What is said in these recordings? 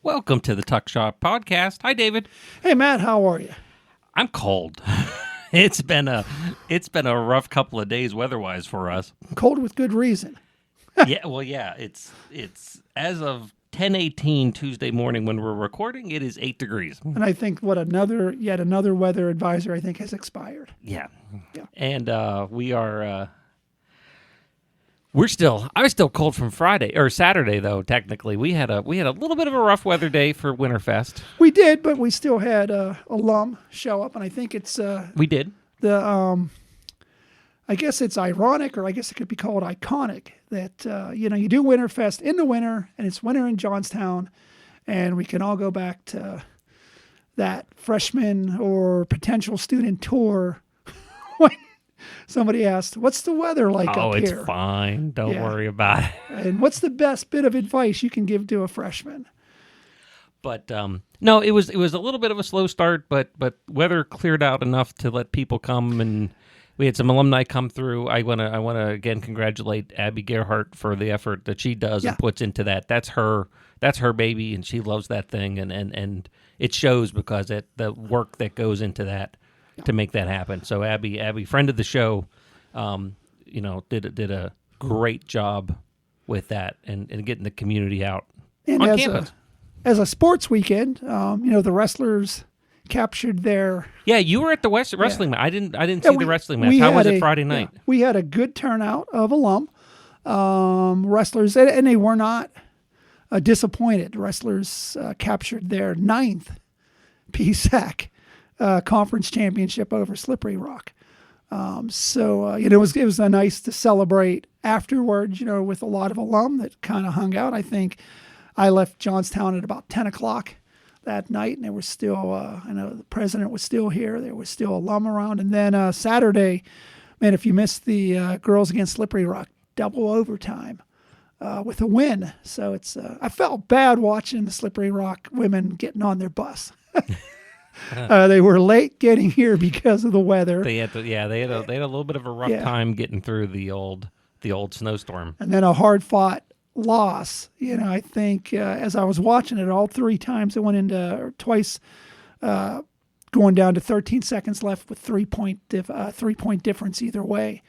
Welcome to the Tuck Shop Podcast. Hi, David. Hey, Matt, how are you? I'm cold. It's been a rough couple of days weather-wise for us. Cold with good reason. Yeah. It's as of 10:18 Tuesday morning when we're recording. It is 8 degrees. And I think yet another weather advisor I think has expired. Yeah. Yeah. And I was still cold from Friday or Saturday though. Technically, we had a little bit of a rough weather day for Winterfest. We did, but we still had alum show up, and I think it's We did. I guess it's ironic, or I guess it could be called iconic, that you do Winterfest in the winter, and it's winter in Johnstown, and we can all go back to that freshman or potential student tour when somebody asked, "What's the weather like up it's here?" fine. Don't worry about it. And what's the best bit of advice you can give to a freshman? But no, it was a little bit of a slow start, but weather cleared out enough to let people come, and we had some alumni come through. I wanna again congratulate Abby Gerhardt for the effort that she does and puts into that. That's her baby, and she loves that thing, and it shows because the work that goes into that to make that happen. So Abby, friend of the show, did a great job with that and getting the community out And on as campus. as a sports weekend, the wrestlers captured their. Yeah, you were at the wrestling match. I didn't see the wrestling match. How was it Friday night? Yeah, we had a good turnout of alum wrestlers, and they were not disappointed. Wrestlers captured their 9th PSAC conference championship over Slippery Rock. It was nice to celebrate afterwards, with a lot of alum that kind of hung out. I think I left Johnstown at about 10 o'clock that night, and there was still, I know the president was still here. There was still alum around. And then Saturday, man, if you missed the girls against Slippery Rock, double overtime with a win. So I felt bad watching the Slippery Rock women getting on their bus. They were late getting here because of the weather. They had a little bit of a rough time getting through the old snowstorm. And then a hard-fought loss. I think as I was watching it, all 3 times it went into, or twice, going down to 13 seconds left with 3-point difference either way.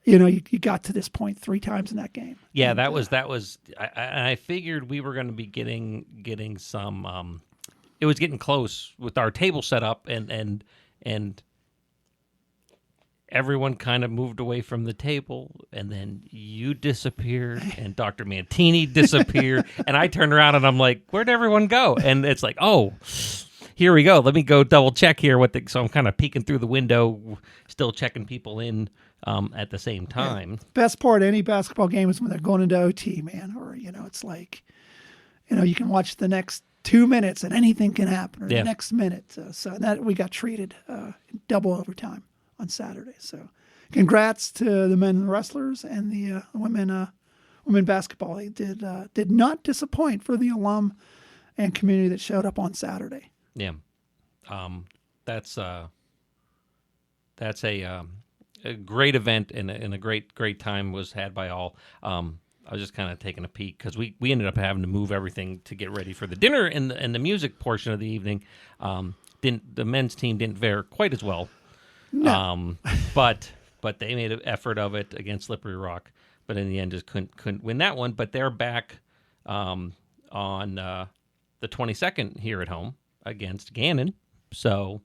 You got to this point 3 times in that game. Yeah, and that was. I figured we were going to be getting some. It was getting close with our table set up, and everyone kind of moved away from the table, and then you disappeared, and Dr. Mantini disappeared, and I turned around and I'm like, "Where'd everyone go?" And it's like, "Oh, here we go. Let me go double check here." So I'm kind of peeking through the window, still checking people in at the same time. Yeah. Best part of any basketball game is when they're going into OT, man. Or it's like, you can watch the next 2 minutes and anything can happen, or the next minute. So that we got treated in double overtime on Saturday. So congrats to the men wrestlers and the women basketball. They did not disappoint for the alum and community that showed up on Saturday. Yeah. That's a great event, and a great time was had by all. I was just kind of taking a peek because we ended up having to move everything to get ready for the dinner and the music portion of the evening. The men's team didn't fare quite as well. No. But they made an effort of it against Slippery Rock, but in the end just couldn't win that one. But they're back on the 22nd here at home against Gannon. So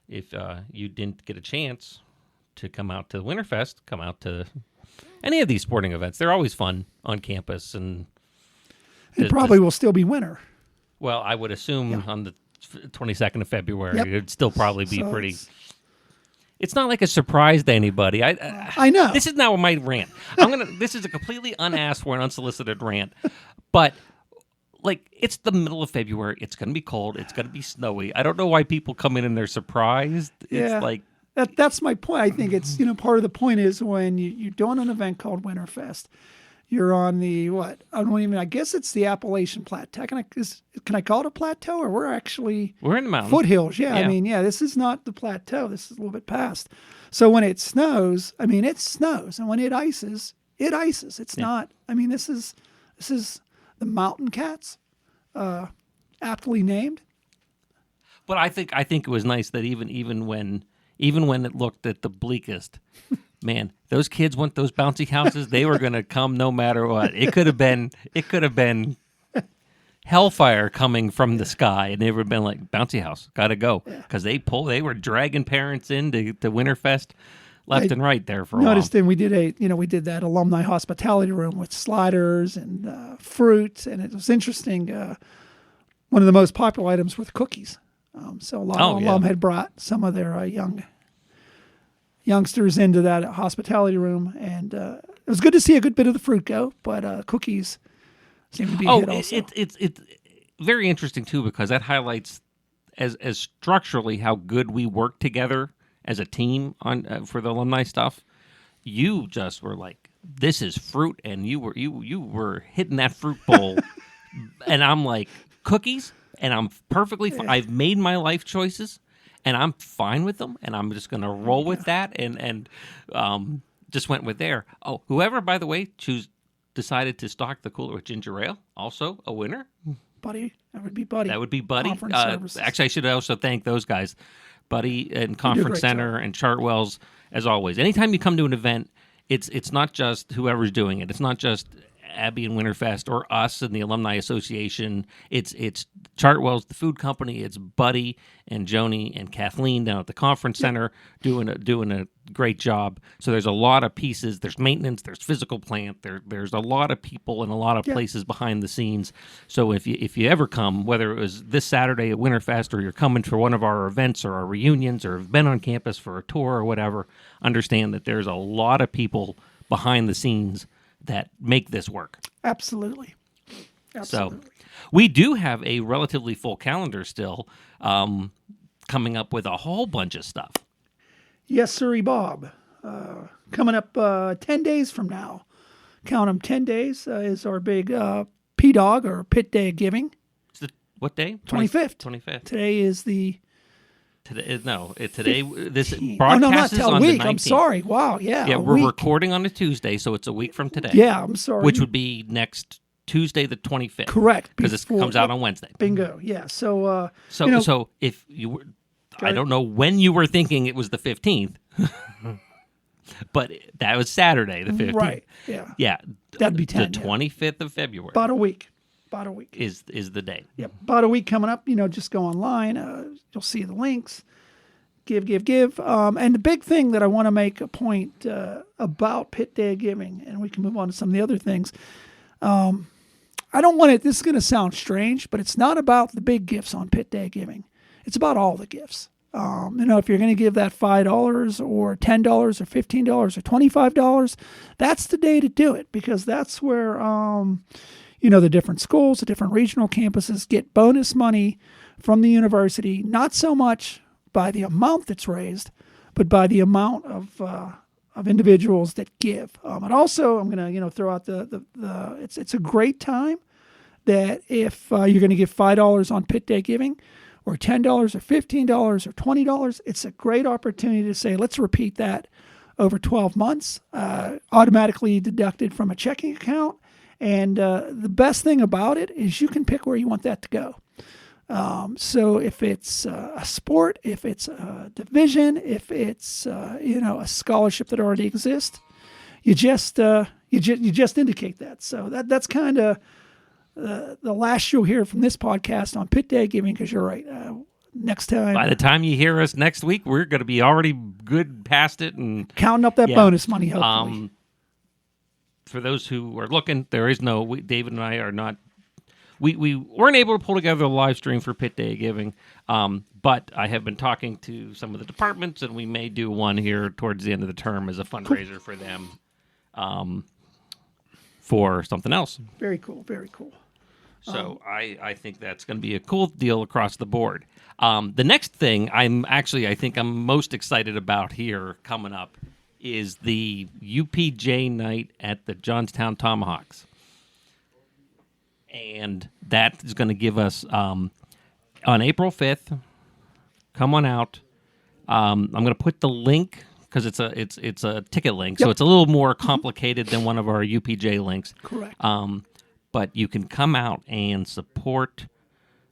if you didn't get a chance to come out to the Winterfest, come out to any of these sporting events. They're always fun on campus, and it probably will still be winter. Well, I would assume on the 22nd of February, it'd still probably be pretty. It's not like a surprise to anybody. I know. This is now my rant. This is a completely unasked for and unsolicited rant, but it's the middle of February. It's going to be cold. It's going to be snowy. I don't know why people come in and they're surprised. Yeah. It's like. That's my point. I think it's, part of the point is when you're doing an event called Winterfest, you're on the, I guess it's the Appalachian Plateau. Can I call it a plateau, or we're in the mountains. Foothills. Yeah. This is not the plateau. This is a little bit past. So when it snows, it snows. And when it ices, it ices. It's not, this is the mountain cats aptly named. But I think it was nice that even when it looked at the bleakest, man, those kids want those bouncy houses. They were going to come no matter what. It could have been hellfire coming from the sky, and they would have been like, bouncy house, got to go, because they were dragging parents into Winterfest left and right there for a while. Noticed then we did that alumni hospitality room with sliders and fruit, and it was interesting. One of the most popular items were the cookies. So a lot of alum had brought some of their youngsters into that hospitality room, and it was good to see a good bit of the fruit go, but cookies seem to be a hit also. It's very interesting too, because that highlights as structurally how good we work together as a team on for the alumni stuff. You just were like, this is fruit, and you were hitting that fruit bowl, and I'm like, cookies, and I'm perfectly fine. I've made my life choices, and I'm fine with them, and I'm just going to roll with that, and just went with there. Oh, whoever, by the way, decided to stock the cooler with ginger ale, also a winner. Buddy, that would be Buddy. Conference services. Actually, I should also thank those guys, Buddy and Conference Center and Chartwell's, as always. Anytime you come to an event, it's not just whoever's doing it. It's not just Abby and Winterfest or us and the Alumni Association. It's Chartwell's, the food company. It's Buddy and Joni and Kathleen down at the Conference Center doing a great job. So there's a lot of pieces. There's maintenance. There's physical plant. There's a lot of people and a lot of places behind the scenes. So if you ever come, whether it was this Saturday at Winterfest or you're coming for one of our events or our reunions or have been on campus for a tour or whatever, understand that there's a lot of people behind the scenes that make this work. Absolutely. So we do have a relatively full calendar still, coming up with a whole bunch of stuff. Yes, sirree, Bob. Coming up 10 days from now. Count them, 10 days is our big P-Dog or Pit Day of Giving. What day? 25th. 25th. Today is the... Today, this broadcast not is till on week. the 19th. I'm sorry. Wow, yeah. Yeah, we're recording on a Tuesday, so it's a week from today. Yeah, I'm sorry. Which would be next Tuesday, the 25th. Correct. Because this comes out on Wednesday. Bingo. Yeah. So, so if you were, I don't know when you were thinking it was the 15th, but that was Saturday, the 15th. Right. Yeah. Yeah. That'd be 10. The 25th of February. About a week. Is the day. Yep. About a week coming up. Just go online. You'll see the links. Give. And the big thing that I want to make a point about Pit Day of Giving, and we can move on to some of the other things. I don't want it, this is going to sound strange, but it's not about the big gifts on Pit Day of Giving. It's about all the gifts. If you're going to give that $5 or $10 or $15 or $25, that's the day to do it, because that's where, the different schools, the different regional campuses get bonus money from the university, not so much by the amount that's raised, but by the amount of individuals that give. And also, I'm going to throw out it's a great time that if you're going to give $5 on Pit Day Giving, or $10 or $15 or $20, it's a great opportunity to say, let's repeat that over 12 months, automatically deducted from a checking account. And the best thing about it is you can pick where you want that to go. So if it's a sport, if it's a division, if it's a scholarship that already exists, you just indicate that. So that's kind of the last you'll hear from this podcast on Pit Day Giving, because you're right. Next time, by the time you hear us next week, we're going to be already good past it and counting up that bonus money. Hopefully, for those who are looking, there is no. David and I are not. We weren't able to pull together a live stream for Pit Day Giving, but I have been talking to some of the departments, and we may do one here towards the end of the term as a fundraiser for them, for something else. Very cool. Very cool. So I think that's going to be a cool deal across the board. The next thing I think I'm most excited about here coming up is the UPJ night at the Johnstown Tomahawks. And that is going to give us, on April 5th, come on out. I'm going to put the link, because it's a ticket link, so it's a little more complicated than one of our UPJ links. Correct. But you can come out and support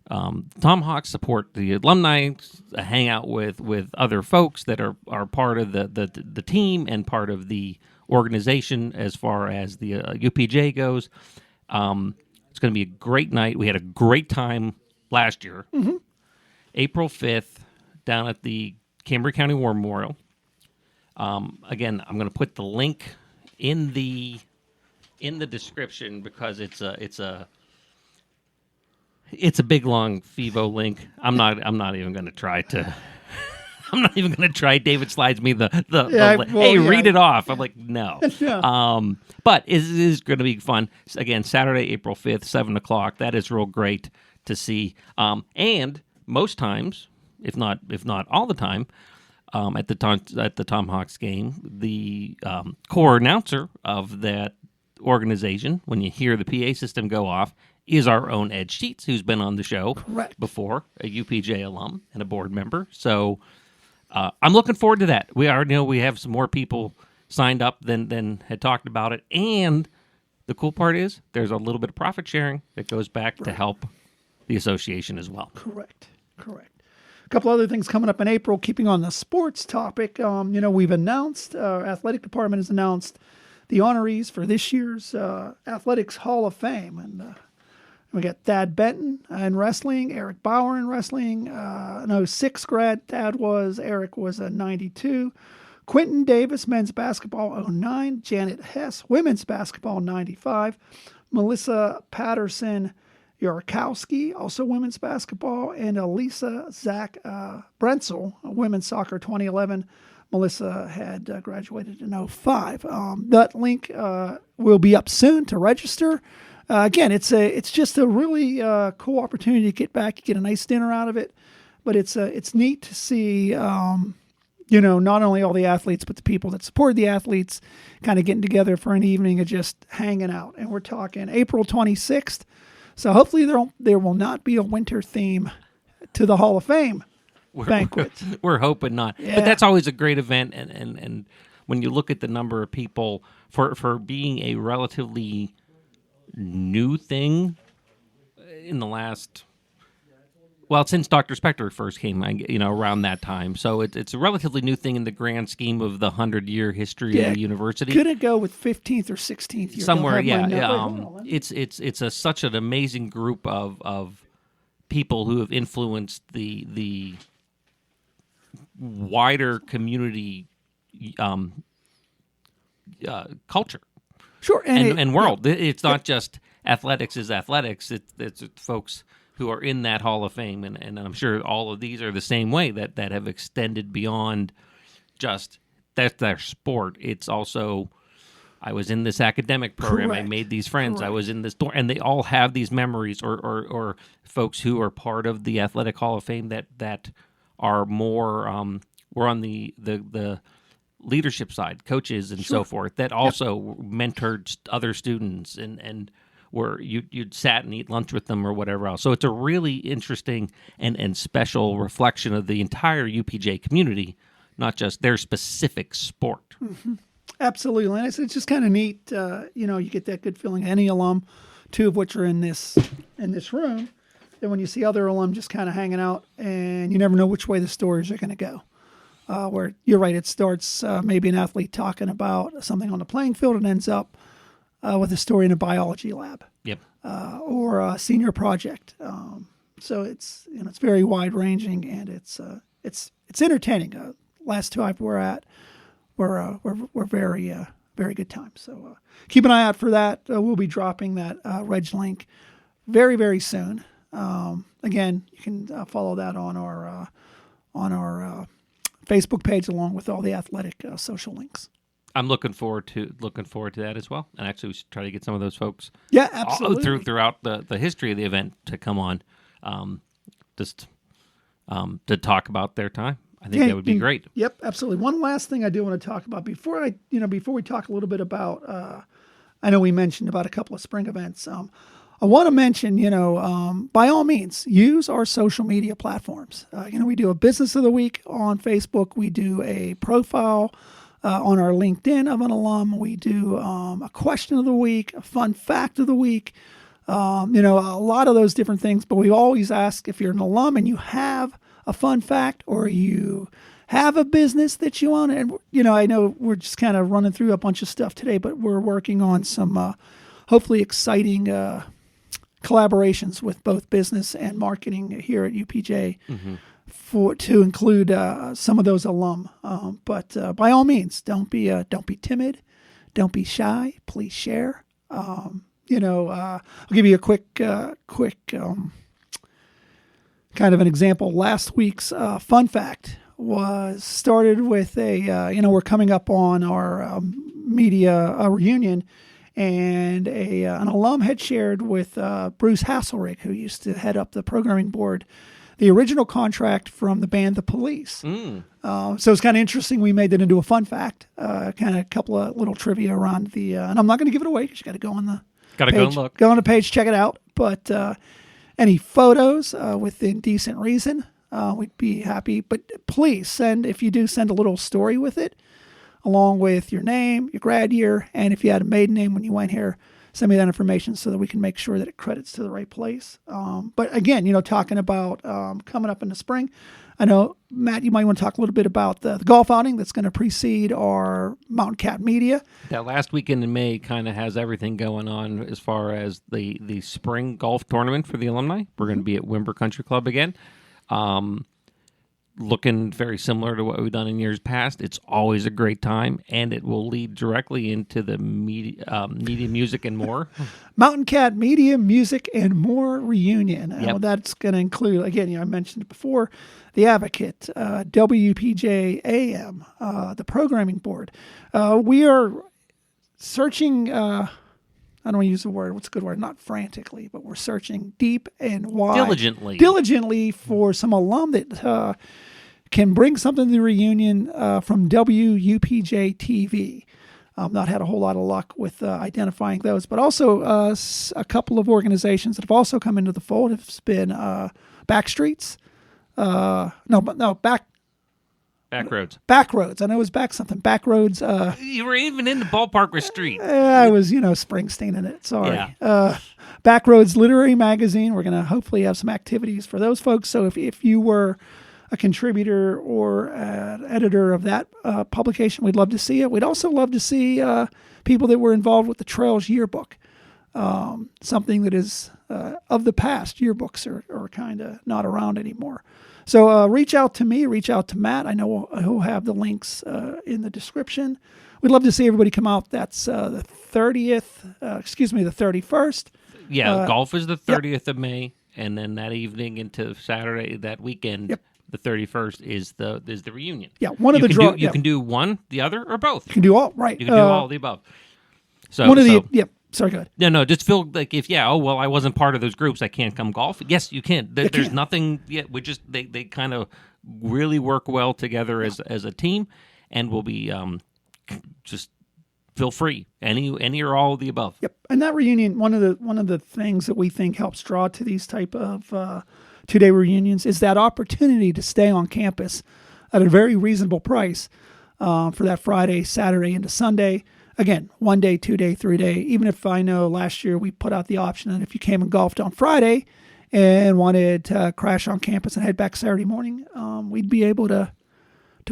Tomahawks support the alumni, hang out with other folks that are part of the team and part of the organization as far as the UPJ goes. It's going to be a great night. We had a great time last year. Mm-hmm. April 5th, down at the Cambria County War Memorial. Again, I'm going to put the link in the description because it's a big long FIVO link. I'm not even going to try to. I'm not even going to try. David slides me the read it off. I'm like, no. Yeah. But it is going to be fun. Again, Saturday, April 5th, 7:00. That is real great to see. And most times, if not all the time, at the Tomahawks game, the core announcer of that organization, when you hear the PA system go off, is our own Ed Sheets, who's been on the show before, a UPJ alum and a board member. So I'm looking forward to that. We already know we have some more people signed up than had talked about it. And the cool part is there's a little bit of profit sharing that goes back to help the association as well. Correct. A couple other things coming up in April, keeping on the sports topic. We've announced, our athletic department has announced the honorees for this year's Athletics Hall of Fame. And we got Thad Benton in wrestling, Eric Bauer in wrestling, 06 grad Thad was, Eric was a 92. Quentin Davis, men's basketball, 09. Janet Hess, women's basketball, 95. Melissa Patterson Yarkowski, also women's basketball, and Elisa Zach Brentzel, women's soccer, 2011. Melissa had graduated in 05. That link will be up soon to register. Again, it's just a really cool opportunity to get back, get a nice dinner out of it. But it's neat to see, not only all the athletes, but the people that support the athletes kind of getting together for an evening of just hanging out. And we're talking April 26th. So hopefully there will not be a winter theme to the Hall of Fame banquet. We're hoping not. Yeah. But that's always a great event. And when you look at the number of people, for being a relatively new thing in the last, since Dr. Spector first came, around that time. So it's a relatively new thing in the grand scheme of the 100-year history of the university. Couldn't go with 15th or 16th year. Somewhere, it's such an amazing group of people who have influenced the wider community culture. Sure, and world. It's not just athletics is athletics. It's folks who are in that Hall of Fame, and I'm sure all of these are the same way that have extended beyond just that's their sport. It's also, I was in this academic program. Correct. I made these friends. Correct. I was in this door, and they all have these memories, or folks who are part of the Athletic Hall of Fame that are more. We're on the leadership side, coaches and so forth, that also mentored other students and where you'd sat and eat lunch with them or whatever else. So it's a really interesting and special reflection of the entire UPJ community, not just their specific sport. Mm-hmm. Absolutely. And it's just kind of neat. You get that good feeling. Any alum, two of which are in this room, then when you see other alum just kind of hanging out, and you never know which way the stories are going to go. Where you're right, it starts maybe an athlete talking about something on the playing field and ends up with a story in a biology lab. Yep. Or a senior project. So it's very wide ranging, and it's entertaining. Last two we're at were very very good times. So keep an eye out for that. We'll be dropping that reg link very very soon. Again, you can follow that on our Facebook page along with all the athletic social links. I'm looking forward to that as well. And actually, we should try to get some of those folks. Yeah, absolutely. Throughout the history of the event to come on, to talk about their time. I think that would be great. Yep, absolutely. One last thing I do want to talk about before we talk a little bit about. I know we mentioned about a couple of spring events. I want to mention, by all means, use our social media platforms. We do a Business of the Week on Facebook. We do a profile on our LinkedIn of an alum. We do a question of the week, a fun fact of the week. A lot of those different things. But we always ask if you're an alum and you have a fun fact or you have a business that you own. And, I know we're just kind of running through a bunch of stuff today, but we're working on some hopefully exciting collaborations with both business and marketing here at UPJ to include some of those alum. But by all means, don't be timid, don't be shy. Please share. I'll give you a quick kind of an example. Last week's fun fact was started with we're coming up on our media reunion, and an alum had shared with Bruce Hasselrig, who used to head up the programming board, the original contract from the band The Police. So it's kind of interesting. We made that into a fun fact, kind of a couple of little trivia around the, and I'm not going to give it away because you got to go on the page. Go and look. Go on the page, check it out. But any photos within decent reason, we'd be happy. But please if you do, send a little story with it, along with your name, your grad year, and if you had a maiden name when you went here, send me that information so that we can make sure that it credits to the right place. But again, talking about coming up in the spring, I know, Matt, you might want to talk a little bit about the golf outing that's going to precede our Mountain Cat Media. That last weekend in May kind of has everything going on as far as the spring golf tournament for the alumni. We're going to be at Wimber Country Club again. Looking very similar to what we've done in years past. It's always a great time, and it will lead directly into the media, music, and more. Mountain Cat Media, Music, and More reunion. Yep. That's going to include, again, I mentioned it before, The Advocate, WPJ AM, the programming board. We are searching, I don't want to use the word, what's a good word? Not frantically, but we're searching deep and wide. Diligently for some alum that can bring something to the reunion from WUPJ TV. Not had a whole lot of luck with identifying those, but also a couple of organizations that have also come into the fold. It's been Backstreets. Backroads. Backroads. I know it was Backroads. You were even in the ballpark with Street. I was, Springsteen in it. Sorry. Yeah. Backroads Literary Magazine. We're going to hopefully have some activities for those folks. So if you were a contributor or an editor of that publication, we'd love to see it. We'd also love to see people that were involved with the Trails yearbook. Something that is of the past. Yearbooks are kind of not around anymore. So reach out to me, reach out to Matt. I know he'll have the links in the description. We'd love to see everybody come out. That's the 31st. Yeah, golf is the 30th of May, and then that evening into Saturday, that weekend, the 31st is the reunion. Yeah, one of the draw. You can do one, the other, or both. You can do all, right. You can do all of the above. So one of the, sorry, go ahead. No, just feel like I wasn't part of those groups, I can't come golf. Yes, you can. There's nothing yet. We just, they kind of really work well together as a team, and we'll be just feel free. Any or all of the above. Yep. And that reunion, one of the things that we think helps draw to these type of 2-day reunions is that opportunity to stay on campus at a very reasonable price for that Friday, Saturday, into Sunday. Again, 1 day, 2 day, 3 day. Even if I know last year we put out the option that if you came and golfed on Friday and wanted to crash on campus and head back Saturday morning, we'd be able to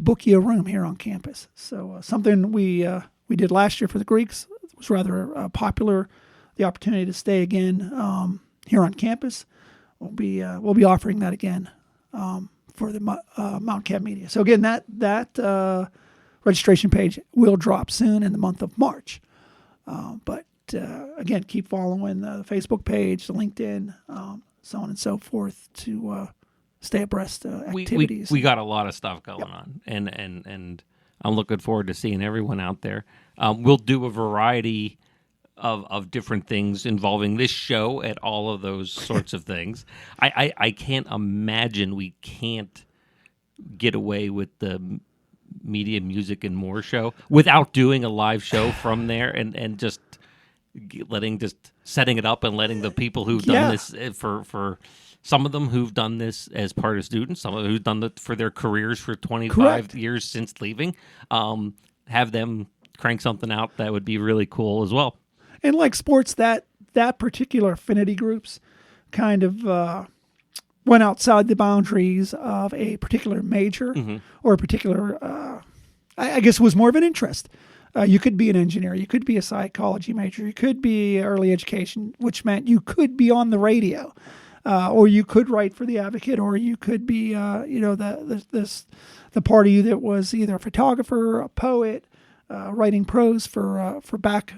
book you a room here on campus. So something we did last year for the Greeks was rather popular. The opportunity to stay again here on campus. We'll be offering that again for the Mountain Cat Media. So again, that registration page will drop soon in the month of March. But again, keep following the Facebook page, the LinkedIn, so on and so forth to stay abreast of activities. We got a lot of stuff going on, and I'm looking forward to seeing everyone out there. We'll do a variety of different things involving this show at all of those sorts of things. I can't imagine we can't get away with the media, music, and more show without doing a live show from there and just setting it up and letting the people who've done this for some of them who've done this as part of students, some of them who've done it for their careers for 25 years since leaving, have them crank something out that would be really cool as well. And like sports, that that particular affinity groups kind of went outside the boundaries of a particular major or a particular, I guess it was more of an interest. You could be an engineer, you could be a psychology major, you could be early education, which meant you could be on the radio, or you could write for the Advocate, or you could be, the part of you that was either a photographer, a poet, writing prose for back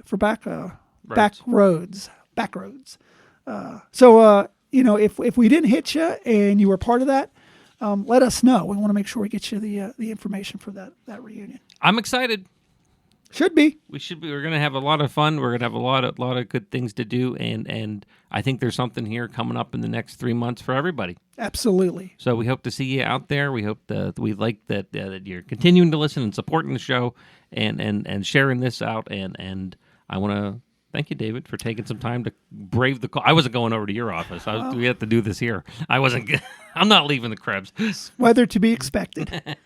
roads. So if we didn't hit you and you were part of that, let us know. We want to make sure we get you the information for that reunion. I'm excited. Should be. We should be. We're going to have a lot of fun. We're going to have a lot of good things to do, and I think there's something here coming up in the next 3 months for everybody. Absolutely. So we hope to see you out there. We hope that that you're continuing to listen and supporting the show and sharing this out. And I want to thank you, David, for taking some time to brave the call. I wasn't going over to your office. We had to do this here. I'm not leaving the Krebs. Weather to be expected.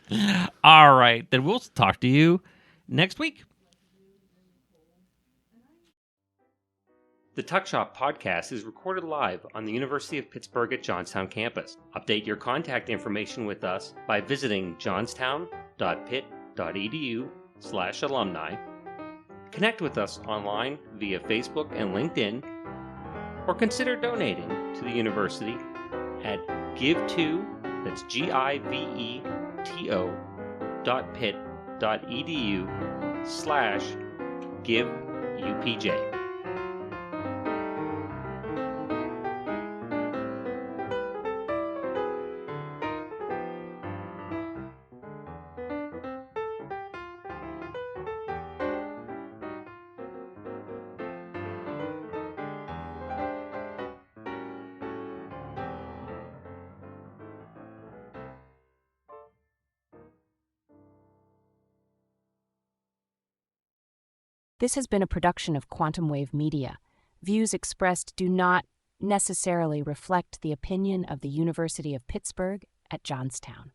All right, then we'll talk to you next week. The Tuck Shop podcast is recorded live on the University of Pittsburgh at Johnstown campus. Update your contact information with us by visiting johnstown.pitt.edu/alumni. Connect with us online via Facebook and LinkedIn, or consider donating to the university at that's giveto.pitt.edu/giveupj. This has been a production of Quantum Wave Media. Views expressed do not necessarily reflect the opinion of the University of Pittsburgh at Johnstown.